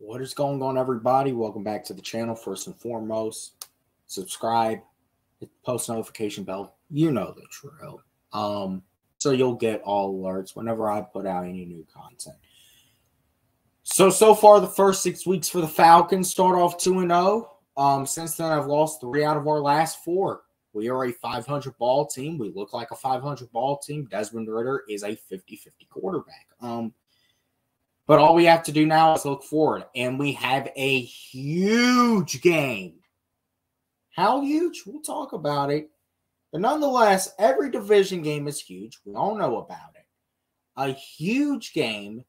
What is going on, everybody? Welcome back to the channel. First and foremost, subscribe, hit the post notification bell. You know the drill. So you'll get all alerts whenever I put out any new content. So far, the first 6 weeks for the Falcons start off 2-0. Since then, I've lost 3 out of our last 4. We are a 500 ball team. We look like a 500 ball team. Desmond Ridder is a 50-50 quarterback. But all we have to do now is look forward. And we have a huge game. How huge? We'll talk about it. But nonetheless, every division game is huge. We all know about it. A huge game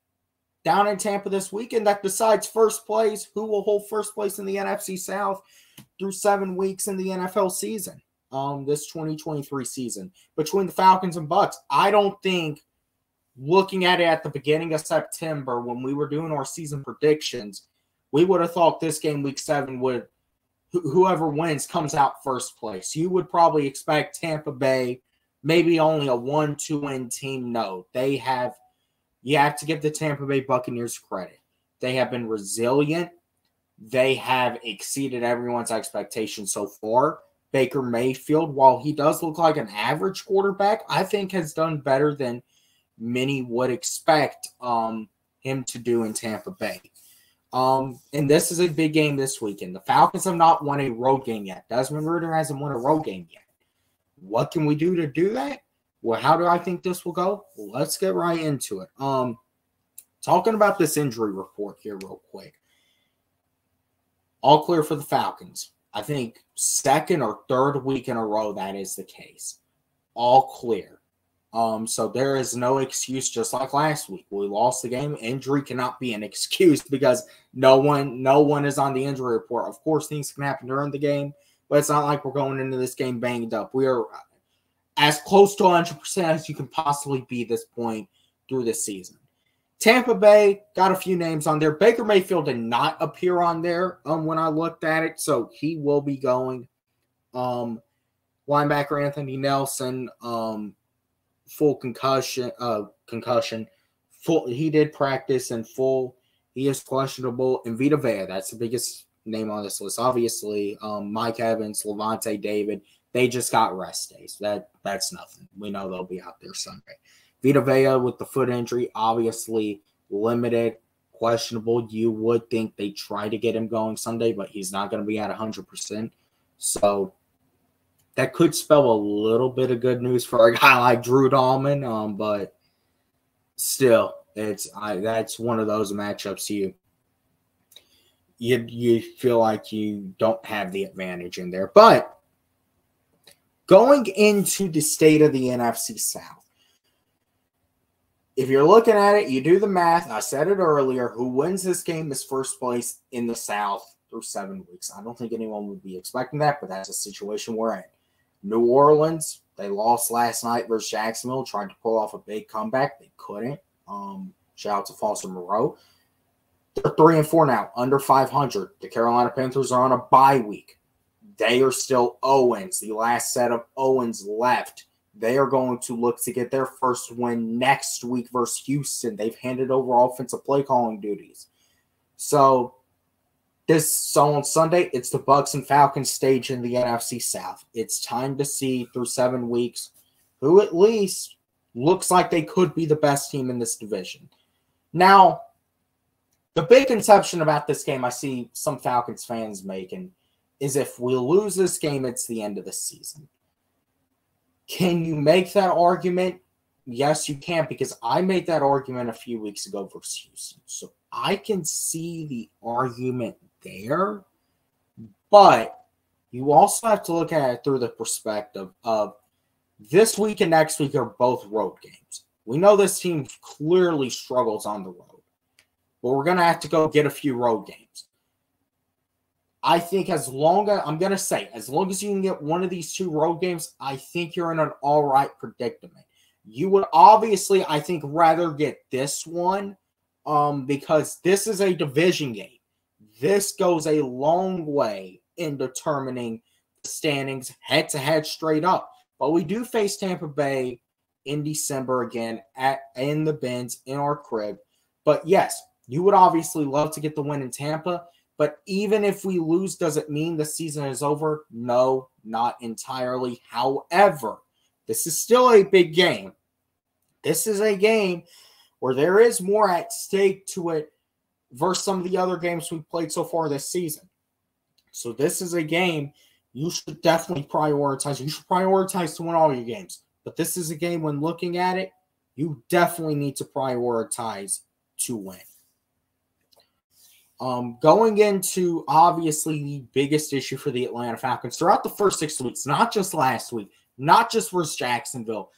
down in Tampa this weekend that decides first place, who will hold first place in the NFC South through 7 weeks in the NFL season, this 2023 season, between the Falcons and Bucs. I don't think, looking at it at the beginning of September when we were doing our season predictions, we would have thought this game, week 7, would whoever wins comes out first place. You would probably expect Tampa Bay, maybe only a 1-2 win team. No, you have to give the Tampa Bay Buccaneers credit. They have been resilient. They have exceeded everyone's expectations so far. Baker Mayfield, while he does look like an average quarterback, I think has done better than many would expect him to do in Tampa Bay. And this is a big game this weekend. The Falcons have not won a road game yet. Desmond Ridder hasn't won a road game yet. What can we do to do that? Well, how do I think this will go? Well, let's get right into it. Talking about this injury report here real quick. All clear for the Falcons. I think second or third week in a row that is the case. All clear. So there is no excuse, just like last week. We lost the game. Injury cannot be an excuse because no one is on the injury report. Of course, things can happen during the game, but it's not like we're going into this game banged up. We are as close to 100% as you can possibly be this point through this season. Tampa Bay got a few names on there. Baker Mayfield did not appear on there when I looked at it, so he will be going. Linebacker Anthony Nelson, full concussion. He did practice in full. He is questionable. And Vita Vea, that's the biggest name on this list. Obviously, Mike Evans, Levante David, they just got rest days. That's nothing. We know they'll be out there Sunday. Vita Vea with the foot injury, obviously limited, questionable. You would think they try to get him going Sunday, but he's not going to be at 100%. So that could spell a little bit of good news for a guy like Drew Dahlman, but still, that's one of those matchups you feel like you don't have the advantage in there. But going into the state of the NFC South, if you're looking at it, you do the math. I said it earlier. Who wins this game is first place in the South through 7 weeks. I don't think anyone would be expecting that, but that's a situation we're in. New Orleans, they lost last night versus Jacksonville, tried to pull off a big comeback. They couldn't. Shout out to Foster Moreau. They're 3-4 now, under 500. The Carolina Panthers are on a bye week. They are still Owens, the last set of Owens left. They are going to look to get their first win next week versus Houston. They've handed over offensive play calling duties. So on Sunday, it's the Bucs and Falcons stage in the NFC South. It's time to see through 7 weeks who at least looks like they could be the best team in this division. Now, the big conception about this game I see some Falcons fans making is if we lose this game, it's the end of the season. Can you make that argument? Yes, you can, because I made that argument a few weeks ago versus Houston. So I can see the argument there, but you also have to look at it through the perspective of this week and next week are both road games. We know this team clearly struggles on the road, but we're going to have to go get a few road games. I think as long as you can get one of these 2 road games, I think you're in an all right predicament. You would obviously, I think, rather get this one because this is a division game. This goes a long way in determining the standings head-to-head straight up. But we do face Tampa Bay in December again in the Benz, in our crib. But yes, You would obviously love to get the win in Tampa, but even if we lose, does it mean the season is over? No, not entirely. However, this is still a big game. This is a game where there is more at stake to it versus some of the other games we've played so far this season. So this is a game you should definitely prioritize. You should prioritize to win all your games. But this is a game, when looking at it, you definitely need to prioritize to win. Going into, obviously, the biggest issue for the Atlanta Falcons throughout the first 6 weeks, not just last week, not just versus Jacksonville,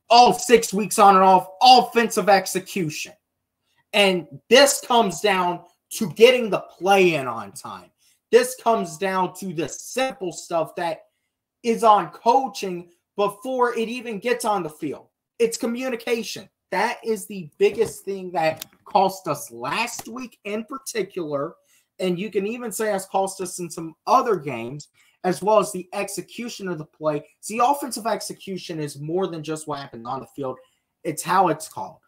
all 6 weeks on and off, offensive execution. And this comes down to getting the play in on time. This comes down to the simple stuff that is on coaching before it even gets on the field. It's communication. That is the biggest thing that cost us last week in particular. And you can even say has cost us in some other games, as well as the execution of the play. See, offensive execution is more than just what happened on the field. It's how it's called.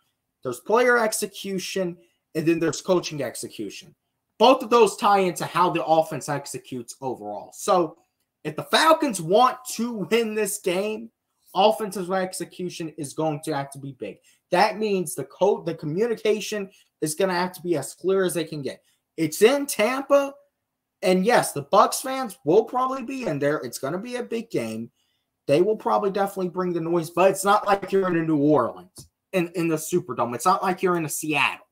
There's player execution, and then there's coaching execution. Both of those tie into how the offense executes overall. So if the Falcons want to win this game, offensive execution is going to have to be big. That means the communication is going to have to be as clear as they can get. It's in Tampa, and yes, the Bucs fans will probably be in there. It's going to be a big game. They will probably definitely bring the noise, but it's not like you're in a New Orleans in the Superdome. It's not like you're in a Seattle.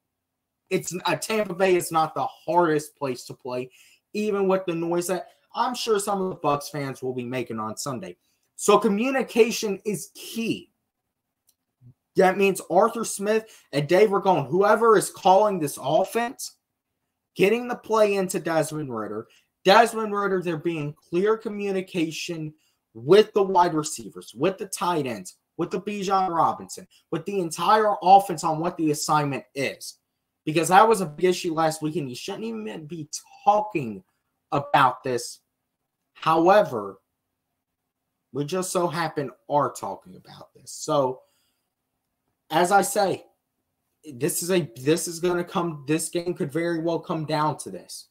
It's Tampa Bay is not the hardest place to play, even with the noise that I'm sure some of the Bucs fans will be making on Sunday. So communication is key. That means Arthur Smith and Dave Ragone, whoever is calling this offense, getting the play into Desmond Ridder. Desmond Ridder, there being clear communication with the wide receivers, with the tight ends, with the Bijan Robinson, with the entire offense on what the assignment is. Because that was a big issue last week, and you shouldn't even be talking about this. However, we just so happen are talking about this. So, as I say, this game could very well come down to this.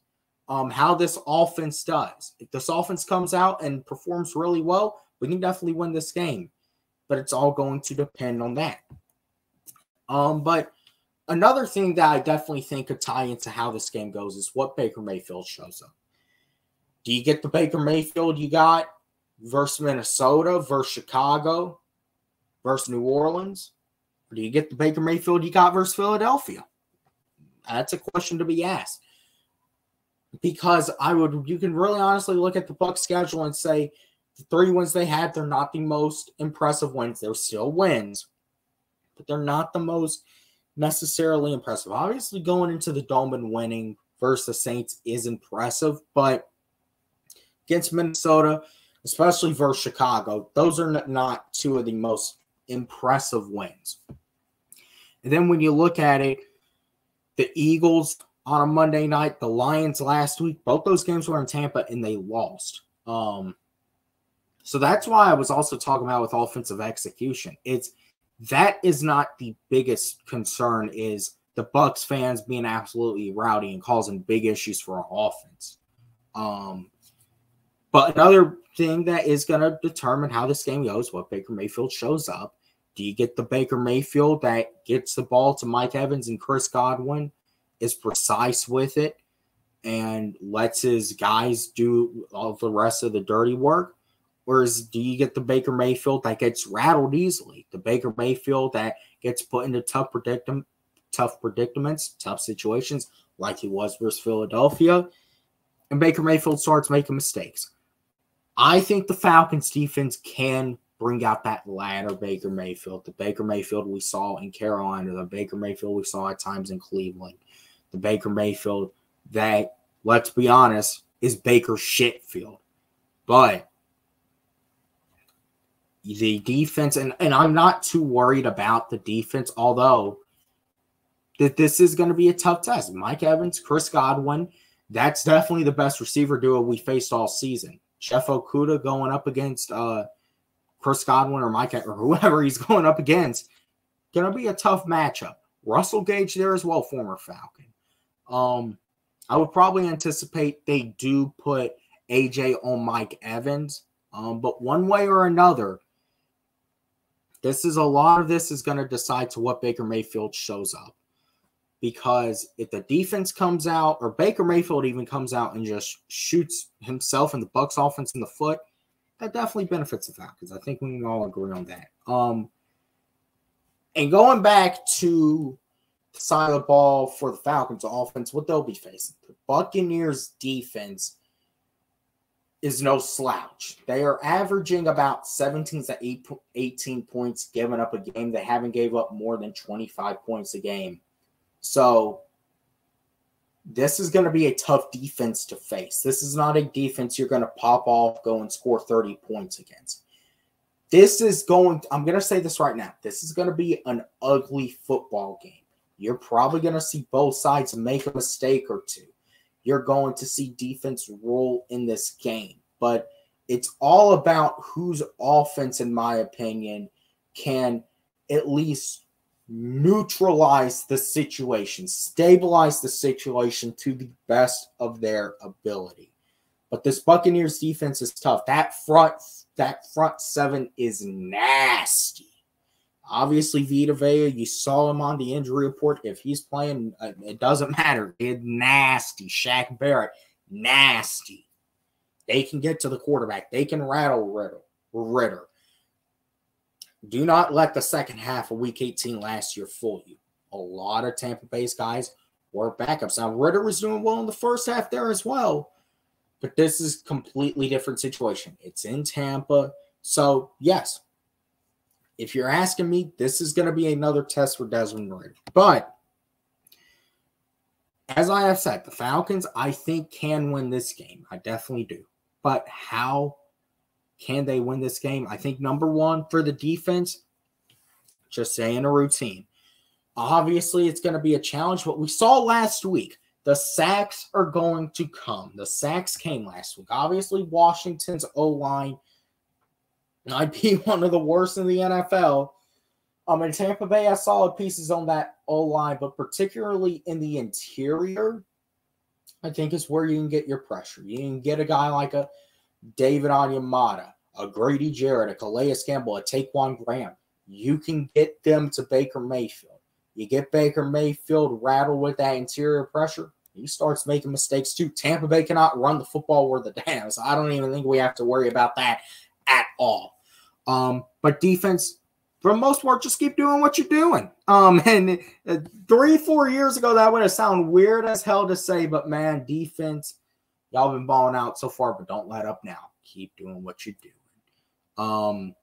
How this offense does. If this offense comes out and performs really well, we can definitely win this game. But it's all going to depend on that. But another thing that I definitely think could tie into how this game goes is what Baker Mayfield shows up. Do you get the Baker Mayfield you got versus Minnesota, versus Chicago, versus New Orleans? Or do you get the Baker Mayfield you got versus Philadelphia? That's a question to be asked. Because you can really honestly look at the Bucs schedule and say the 3 wins they had, they're not the most impressive wins. They're still wins, but they're not the most necessarily impressive. Obviously, going into the Dome and winning versus the Saints is impressive, but against Minnesota, especially versus Chicago, those are not 2 of the most impressive wins. And then when you look at it, the Eagles on a Monday night, the Lions last week, both those games were in Tampa and they lost. So that's why I was also talking about with offensive execution. That is not the biggest concern, is the Bucs fans being absolutely rowdy and causing big issues for our offense. But another thing that is going to determine how this game goes, what Baker Mayfield shows up. Do you get the Baker Mayfield that gets the ball to Mike Evans and Chris Godwin, is precise with it, and lets his guys do all the rest of the dirty work? Or do you get the Baker Mayfield that gets rattled easily? The Baker Mayfield that gets put into tough predicaments, tough situations, like he was versus Philadelphia, and Baker Mayfield starts making mistakes. I think the Falcons defense can bring out that latter Baker Mayfield, the Baker Mayfield we saw in Carolina, the Baker Mayfield we saw at times in Cleveland, the Baker Mayfield that, let's be honest, is Baker Shitfield. But the defense, and I'm not too worried about the defense, although this is going to be a tough test. Mike Evans, Chris Godwin, that's definitely the best receiver duo we faced all season. Jeff Okudah going up against Chris Godwin or Mike or whoever he's going up against, going to be a tough matchup. Russell Gage there as well, former Falcon. I would probably anticipate they do put AJ on Mike Evans. But one way or another, a lot of this is going to decide to what Baker Mayfield shows up. Because if the defense comes out, or Baker Mayfield even comes out and just shoots himself and the Bucs offense in the foot, that definitely benefits the Falcons. I think we can all agree on that. And going back to the side of the ball for the Falcons offense, what they'll be facing. The Buccaneers defense is no slouch. They are averaging about 17 to 18 points given up a game. They haven't gave up more than 25 points a game. So this is going to be a tough defense to face. This is not a defense you're going to pop off, go and score 30 points against. I'm going to say this right now. This is going to be an ugly football game. You're probably going to see both sides make a mistake or two. You're going to see defense roll in this game. But it's all about whose offense, in my opinion, can at least neutralize the situation, stabilize the situation to the best of their ability. But this Buccaneers defense is tough. That front seven is nasty. Obviously, Vita Vea, you saw him on the injury report. If he's playing, it doesn't matter. It's nasty. Shaq Barrett, nasty. They can get to the quarterback. They can rattle Ritter. Do not let the second half of Week 18 last year fool you. A lot of Tampa Bay's guys were backups. Now, Ritter was doing well in the first half there as well, but this is a completely different situation. It's in Tampa. So, yes, if you're asking me, this is going to be another test for Desmond Ritter. But, as I have said, the Falcons, I think, can win this game. I definitely do. But how can they win this game? I think number one for the defense, just staying a routine. Obviously, it's going to be a challenge. What we saw last week, the sacks are going to come. The sacks came last week. Obviously, Washington's O-line might be one of the worst in the NFL. In Tampa Bay, I saw pieces on that O-line, but particularly in the interior, I think is where you can get your pressure. You can get a guy like a David Onyemata, a Grady Jarrett, a Calais Campbell, a Taquan Graham. You can get them to Baker Mayfield. You get Baker Mayfield rattled with that interior pressure, he starts making mistakes too. Tampa Bay cannot run the football worth a damn, so I don't even think we have to worry about that at all. But defense, for the most part, just keep doing what you're doing. And 3-4 years ago, that would have sounded weird as hell to say, but man, defense, y'all been balling out so far, but don't let up now. Keep doing what you're doing.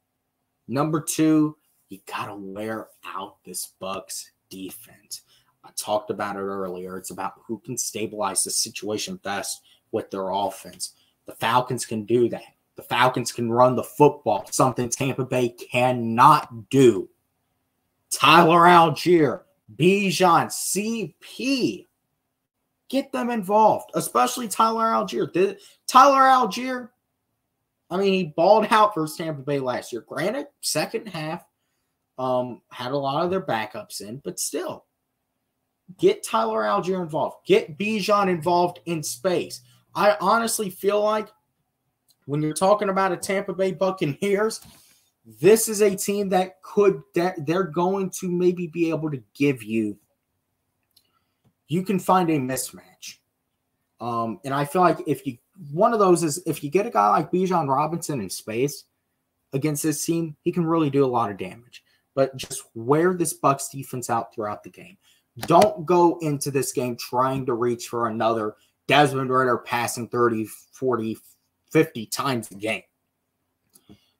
Number two, you got to wear out this Bucs defense. I talked about it earlier. It's about who can stabilize the situation best with their offense. The Falcons can do that. The Falcons can run the football, something Tampa Bay cannot do. Tyler Algier, Bijan, CP, get them involved, especially Tyler Algier. Tyler Algier, he balled out for Tampa Bay last year. Granted, second half had a lot of their backups in, but still, get Tyler Algier involved. Get Bijan involved in space. I honestly feel like when you're talking about a Tampa Bay Buccaneers, this is a team that they're going to maybe be able to give you. You can find a mismatch. And I feel like if you get a guy like Bijan Robinson in space against this team, he can really do a lot of damage. But just wear this Bucs defense out throughout the game. Don't go into this game trying to reach for another Desmond Ritter passing 30, 40, 50 times a game.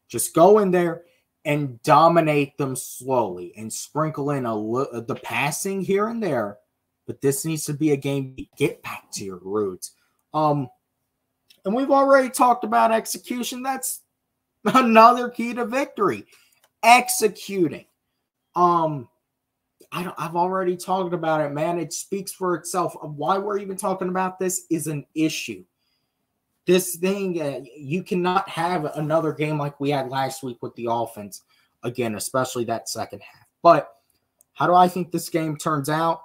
Just go in there and dominate them slowly and sprinkle in the passing here and there. But this needs to be a game to get back to your roots. And we've already talked about execution. That's another key to victory. Executing. I've already talked about it, man. It speaks for itself. Why we're even talking about this is an issue. This thing, you cannot have another game like we had last week with the offense again, especially that second half. But How do I think this game turns out?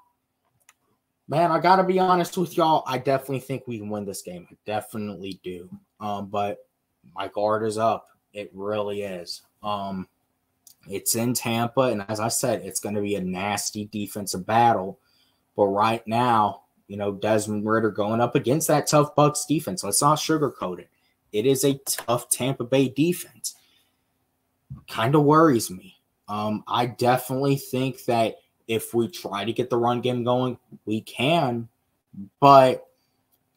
Man, I got to be honest with y'all. I definitely think we can win this game. I definitely do. But my guard is up. It really is. It's in Tampa, and as I said, it's going to be a nasty defensive battle. But right now, you know, Desmond Ridder going up against that tough Bucs defense. Let's not sugarcoat it. It is a tough Tampa Bay defense. Kind of worries me. I definitely think that if we try to get the run game going, we can. But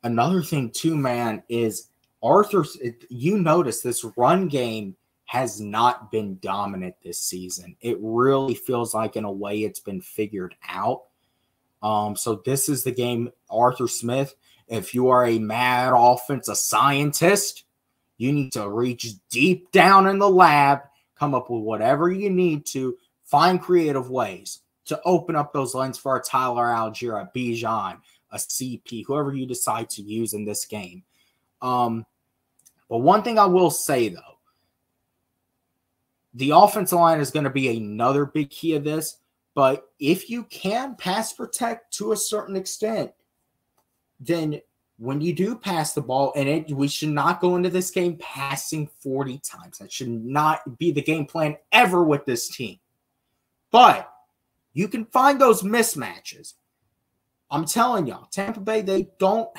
another thing too, man, is you notice this run game has not been dominant this season. It really feels like in a way it's been figured out. So this is the game, Arthur Smith. If you are a mad offensive scientist, you need to reach deep down in the lab, come up with whatever you need to, find creative ways to open up those lanes for a Tyler Algier, a Bijan, a CP, whoever you decide to use in this game. But one thing I will say, though, the offensive line is going to be another big key of this. But if you can pass protect to a certain extent, then when you do pass the ball, and we should not go into this game passing 40 times. That should not be the game plan ever with this team. But you can find those mismatches. I'm telling y'all, Tampa Bay, they don't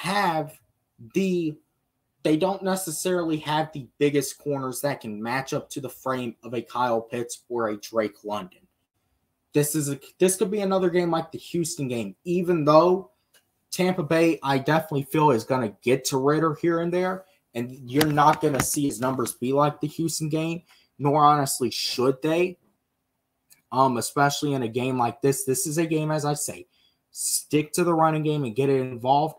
necessarily have the biggest corners that can match up to the frame of a Kyle Pitts or a Drake London. This could be another game like the Houston game, even though Tampa Bay, I definitely feel, is going to get to Ridder here and there, and you're not going to see his numbers be like the Houston game, nor honestly should they, especially in a game like this. This is a game, as I say, stick to the running game and get it involved.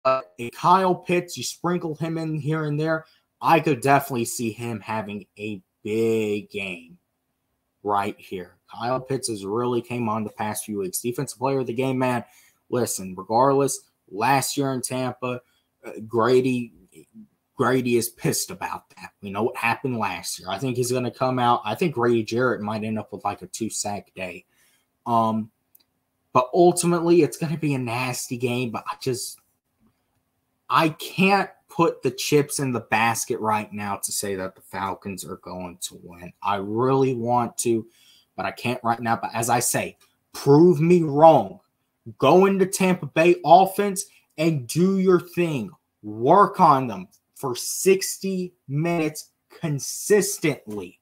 A Kyle Pitts, you sprinkle him in here and there, I could definitely see him having a big game right here. Kyle Pitts has really came on the past few weeks. Defensive player of the game, man. Listen, regardless, last year in Tampa, Grady is pissed about that. We know what happened last year. I think he's going to come out. I think Grady Jarrett might end up with like a 2-sack day. But ultimately, it's going to be a nasty game. But I can't put the chips in the basket right now to say that the Falcons are going to win. I really want to, but I can't right now. But as I say, prove me wrong. Go into Tampa Bay offense and do your thing. Work on them for 60 minutes consistently.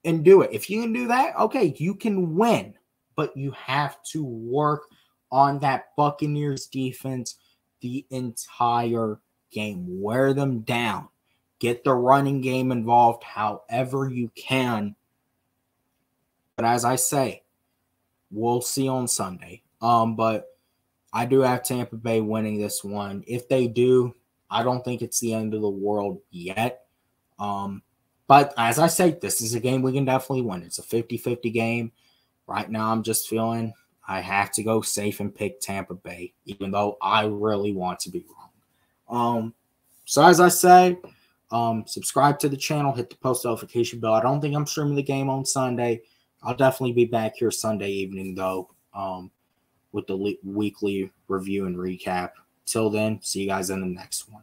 And do it. If you can do that, okay, you can win. But you have to work on that Buccaneers defense the entire game. Wear them down. Get the running game involved however you can. But as I say, we'll see on Sunday. But I do have Tampa Bay winning this one. If they do, I don't think it's the end of the world yet. But as I say, this is a game we can definitely win. It's a 50-50 game. Right now, I'm just feeling I have to go safe and pick Tampa Bay, even though I really want to be wrong. So as I say, subscribe to the channel, hit the post notification bell. I don't think I'm streaming the game on Sunday. I'll definitely be back here Sunday evening, though, with the weekly review and recap. Till then, see you guys in the next one.